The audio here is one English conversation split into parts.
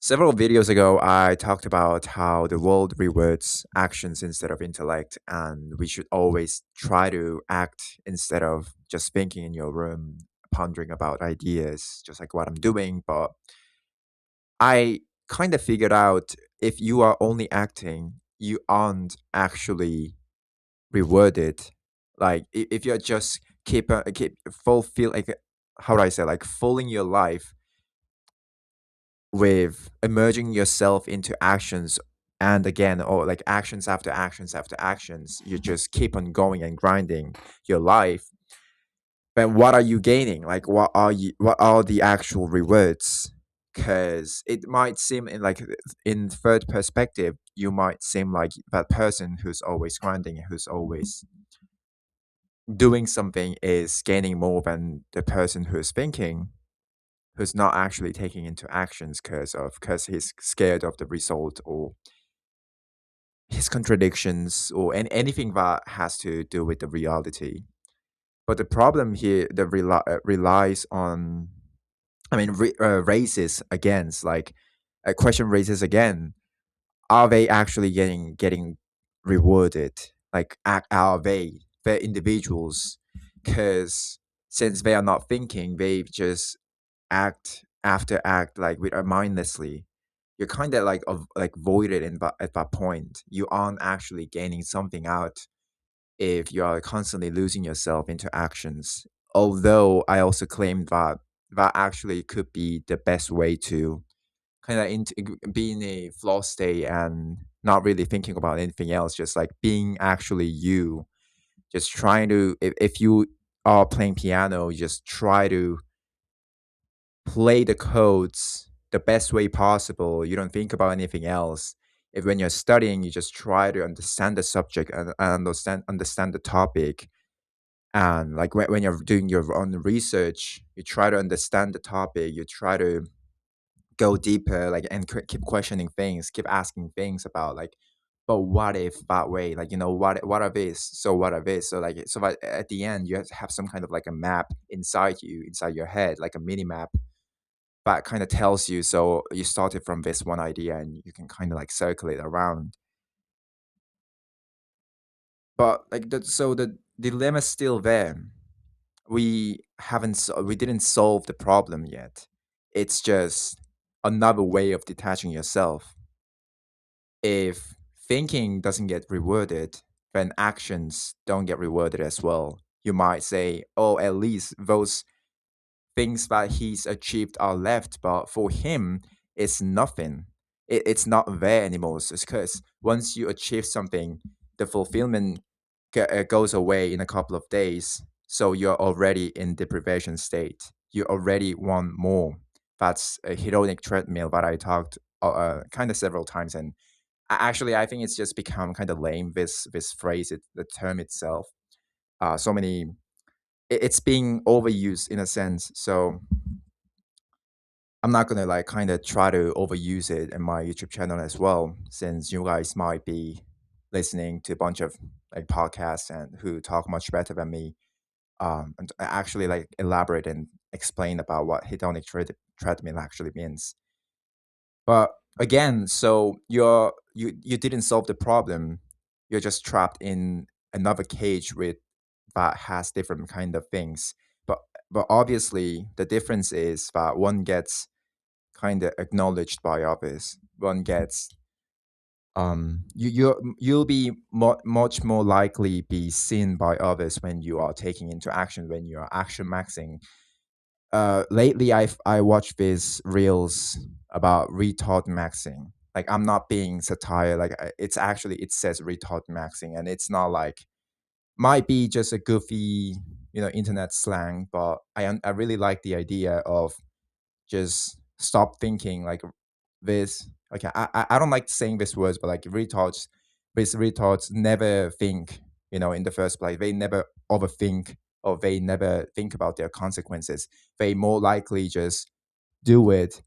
Several videos ago, I talked about how the world rewards actions instead of intellect, and we should always try to act instead of just thinking in your room, pondering about ideas, just like what I'm doing. But I kind of figured out if you are only acting, you aren't actually rewarded. Like if you're just keep fulfill like how do I say like filling your life with emerging yourself into actions and again or like actions after actions after actions, you just keep on going and grinding your life. But what are you gaining? Like what are the actual rewards? Because it might seem in like in third perspective, you might seem like that person who's always grinding, who's always doing something is gaining more than the person who's thinking, who's not actually taking into actions because he's scared of the result or his contradictions or anything that has to do with the reality. But the problem here that relies on, raises against like a question raises again: are they actually getting rewarded? Like, are they're individuals? Because since they are not thinking, they just act after act like with mindlessly. You're kind of like like voided at that point. You aren't actually gaining something out if you are constantly losing yourself into actions. Although I also claim that that actually could be the best way to kind of be in a flow state and not really thinking about anything else, just like being actually you, just trying to if you are playing piano, you just try to play the codes the best way possible. You don't think about anything else. If when you're studying, you just try to understand the subject and understand the topic. And like when you're doing your own research, you try to understand the topic. You try to go deeper, like and keep questioning things, keep asking things about like, but what if that way? Like what are this? So what are this? So like so that at the end you have to have some kind of like a map inside you, inside your head, like a mini map that kind of tells you, so you started from this one idea and you can kind of like circulate around. But like so the dilemma's still there. We didn't solve the problem yet. It's just another way of detaching yourself. If thinking doesn't get rewarded, then actions don't get rewarded as well. You might say, oh, at least those things that he's achieved are left, but for him, it's nothing. It's not there anymore. It's because once you achieve something, the fulfillment goes away in a couple of days. So you're already in deprivation state. You already want more. That's a hedonic treadmill that I talked kind of several times. And actually, I think it's just become kind of lame. This phrase, the term itself. So many it's being overused in a sense. So I'm not gonna like kind of try to overuse it in my YouTube channel as well, since you guys might be listening to a bunch of like podcasts and who talk much better than me. And actually like elaborate and explain about what hedonic treadmill actually means. But again, so you didn't solve the problem. You're just trapped in another cage with that has different kind of things. But obviously the difference is that one gets kind of acknowledged by others. One gets you'll be much more likely be seen by others when you are taking into action, when you are action maxing. Lately I watched these reels about retard maxing. Like I'm not being satire, like it's actually it says retard maxing, and it's not like might be just a goofy internet slang, but I really like the idea of just stop thinking like this. Okay, I don't like saying these words, but like retards, these retards never think, in the first place. They never overthink or they never think about their consequences. They more likely just do it,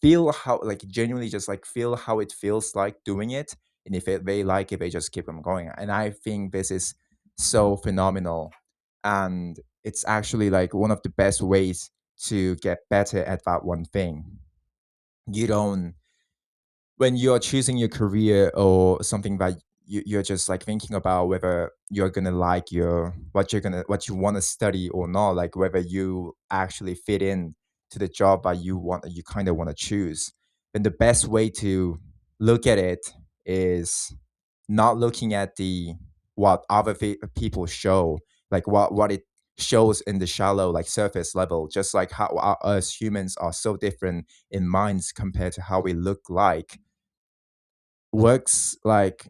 feel how like genuinely just like feel how it feels like doing it, and if they like it, they just keep them going. And I think this is so phenomenal, and it's actually like one of the best ways to get better at that one thing. You don't. when you're choosing your career or something that you're just like thinking about whether you're gonna like your what you want to study or not, like whether you actually fit in to the job that you kind of want to choose, then the best way to look at it is not looking at the what other people show, like what it shows in the shallow like surface level, just like how us humans are so different in minds compared to how we look like. Works like,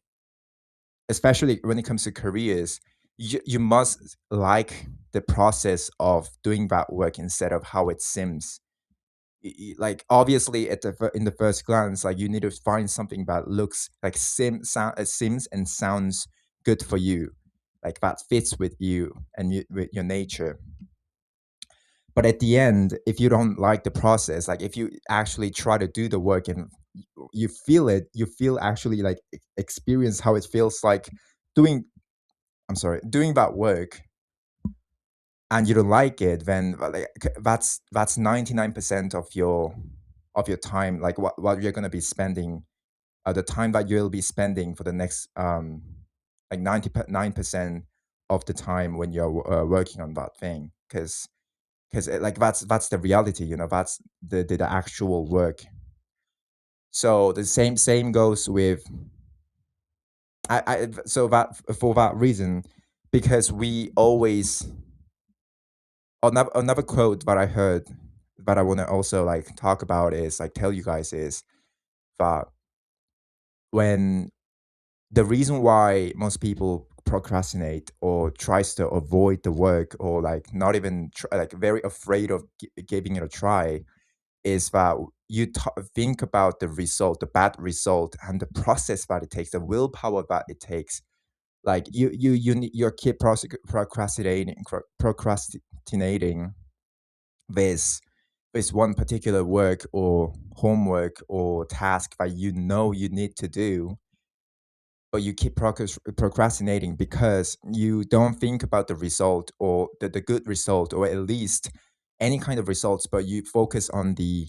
especially when it comes to careers, you must like the process of doing that work instead of how it seems. Like obviously at in the first glance, like you need to find something that looks like seems and sounds good for you, like that fits with you and with your nature. But at the end, if you don't like the process, like if you actually try to do the work and you feel it, you feel actually like experience how it feels like doing, I'm sorry, doing that work, and you don't like it, then like that's 99% of your time, like what you're gonna be spending, the time that you'll be spending for the next like 99% of the time when you're working on that thing, because like that's the reality, that's the actual work. So the same goes with so that for that reason, because we always, another quote that I heard that I want to also like talk about is like tell you guys is that when the reason why most people procrastinate or tries to avoid the work or like not even like very afraid of giving it a try is that you think about the result, the bad result, and the process that it takes, the willpower that it takes. Like you keep procrastinating this one particular work or homework or task that you need to do, but you keep procrastinating because you don't think about the result or the good result, or at least any kind of results, but you focus on the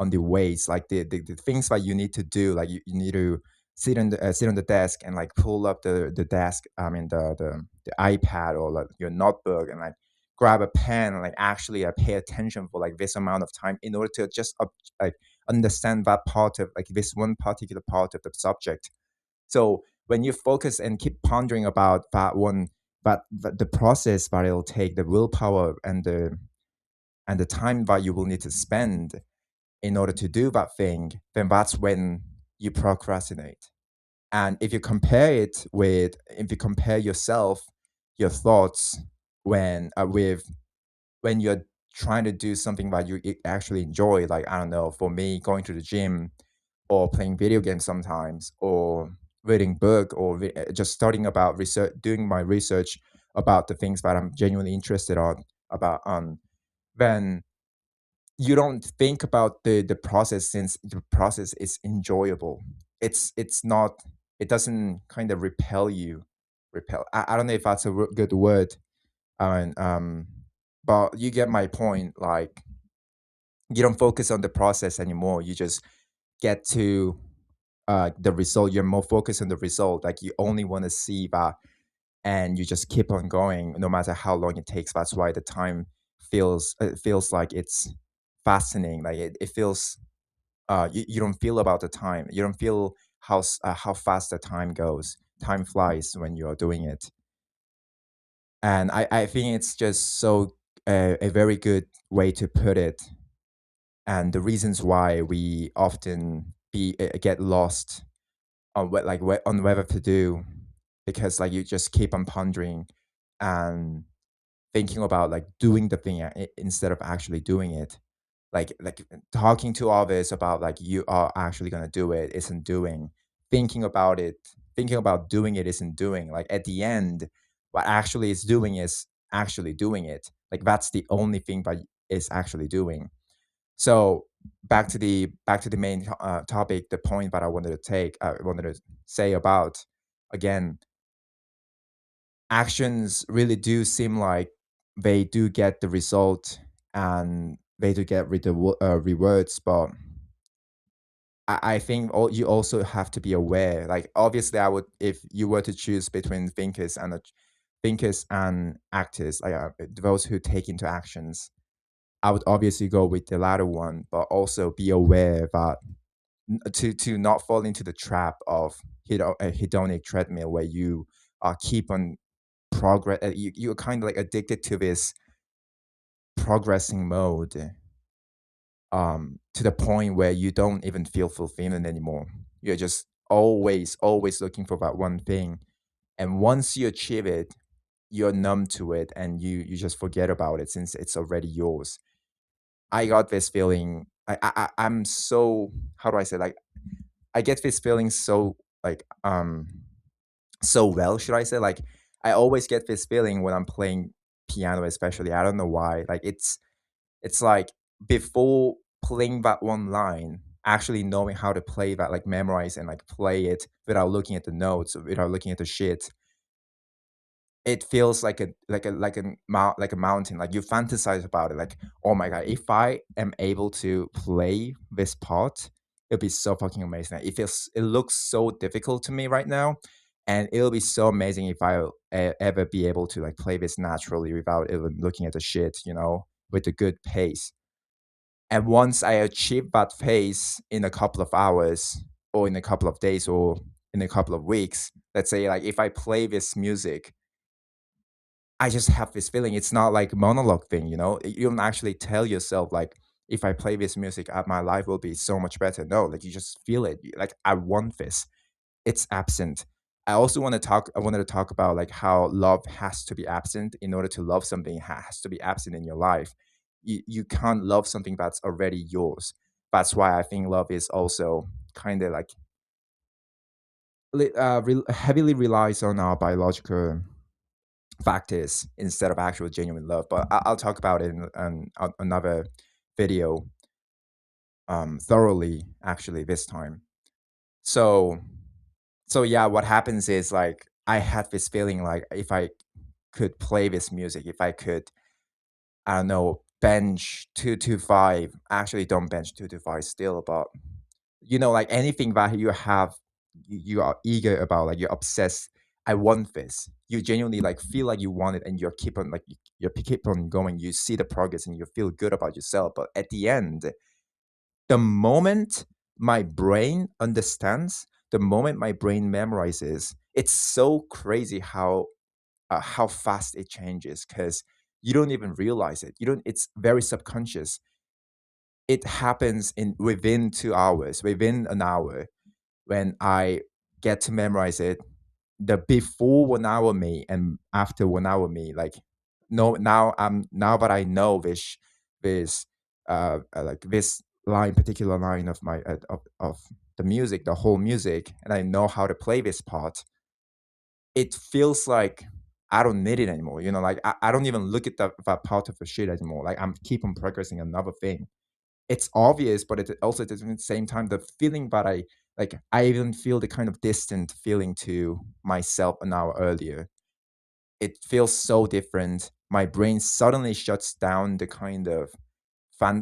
ways, like the things that you need to do, like you need to sit on the desk and like pull up the desk, I mean the iPad or like your notebook, and like grab a pen and like actually pay attention for like this amount of time in order to just like understand that part of like this one particular part of the subject. So when you focus and keep pondering about that one, but the process that it'll take, the willpower and the time that you will need to spend in order to do that thing, then that's when you procrastinate. And if you compare yourself, your thoughts when you're trying to do something that you actually enjoy, like I don't know, for me, going to the gym or playing video games sometimes, or reading book, or just studying about research, doing my research about the things that I'm genuinely interested about then you don't think about the process, since the process is enjoyable. It's not, it doesn't kind of repel. I don't know if that's a good word. And but you get my point. Like you don't focus on the process anymore. You just get to the result. You're more focused on the result. Like you only want to see that, and you just keep on going, no matter how long it takes. That's why the time feels like it's fascinating. Like it feels you don't feel about the time. You don't feel how fast the time goes. Time flies when you are doing it, and I think it's just so a very good way to put it, and the reasons why we often get lost on on whether to do, because like you just keep on pondering and thinking about like doing the thing instead of actually doing it, like talking to others about like you are actually going to do it isn't doing, thinking about it, thinking about doing it isn't doing. Like at the end, what actually is doing is actually doing it. Like that's the only thing that is actually doing. So back to the main topic, the point that I wanted to say about, again, actions really do seem like they do get the result and they do get rewards, but I think you also have to be aware. Like obviously, I would if you were to choose between thinkers and actors, like those who take into actions. I would obviously go with the latter one, but also be aware that to not fall into the trap of a hedonic treadmill where you keep on progress. You're kind of like addicted to this progressing mode, to the point where you don't even feel fulfillment anymore. You're just always looking for that one thing, and once you achieve it, you're numb to it, and you just forget about it since it's already yours. I got this feeling. I'm so, how do I say, like I get this feeling so like so well, should I say, like I always get this feeling when I'm playing piano, especially. I don't know why. Like it's like before playing that one line, actually knowing how to play that, like memorize and like play it without looking at the notes, without looking at the shit, it feels like like a mountain. Like you fantasize about it, like, oh my god, if I am able to play this part, it'll be so fucking amazing. It looks so difficult to me right now, and it'll be so amazing if I'll ever be able to like play this naturally without even looking at the shit, with a good pace. And once I achieve that pace in a couple of hours, or in a couple of days, or in a couple of weeks, let's say, like if I play this music, I just have this feeling. It's not like monologue thing, You don't actually tell yourself like, if I play this music, my life will be so much better. No, like you just feel it. Like I want this. It's absent. I wanted to talk about like how love has to be absent in order to love something. It has to be absent in your life. You can't love something that's already yours. That's why I think love is also kind of like heavily relies on our biological factors instead of actual genuine love. But I'll talk about it in another video, thoroughly, actually, this time. So, so yeah, what happens is like I had this feeling like if I could play this music, if I could, I don't know, bench 225. Actually, don't bench 225 still, but like anything that you have, you are eager about, like you're obsessed. I want this. You genuinely like feel like you want it, and you keep on like you keep on going. You see the progress, and you feel good about yourself. But at the end, the moment my brain understands, the moment my brain memorizes, it's so crazy how fast it changes, because you don't even realize it. You don't. It's very subconscious. It happens in within 2 hours, within an hour, when I get to memorize it. The before 1 hour me and after 1 hour me, like no, now that I know this like this particular line of my of the music, the whole music, and I know how to play this part, it feels like I don't need it anymore. Like I don't even look at that part of the shit anymore. Like I'm keep on progressing another thing. It's obvious, but it also at the same time, the feeling that I even feel the kind of distant feeling to myself an hour earlier. It feels so different. My brain suddenly shuts down the kind of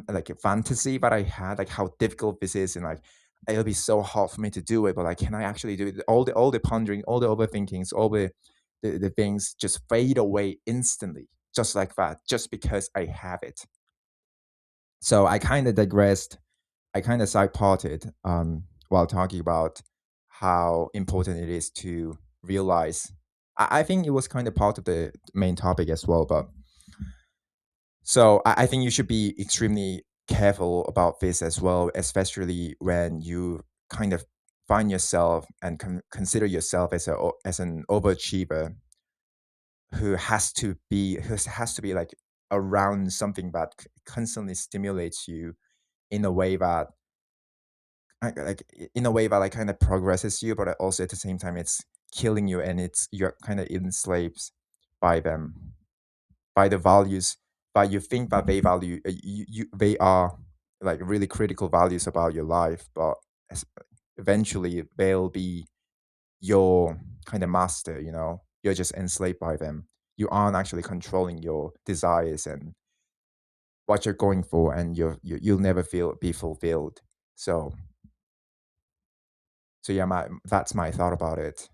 like a fantasy that I had, like how difficult this is, and like it'll be so hard for me to do it, but like, can I actually do it? All the pondering, all the overthinkings, all the things just fade away instantly, just like that, just because I have it. So I kind of digressed. I kind of side parted while talking about how important it is to realize. I think it was kind of part of the main topic as well, but so I think you should be extremely careful about this as well, especially when you kind of find yourself and consider yourself as an overachiever who has to be like around something that constantly stimulates you in a way that in a way that like kind of progresses you, but also at the same time it's killing you, and you're kind of enslaved by them, by the values that you think that they value. They are like really critical values about your life, but es- eventually they'll be your kind of master. You're just enslaved by them. You aren't actually controlling your desires and what you're going for, and you'll never feel be fulfilled. So So yeah, that's my thought about it.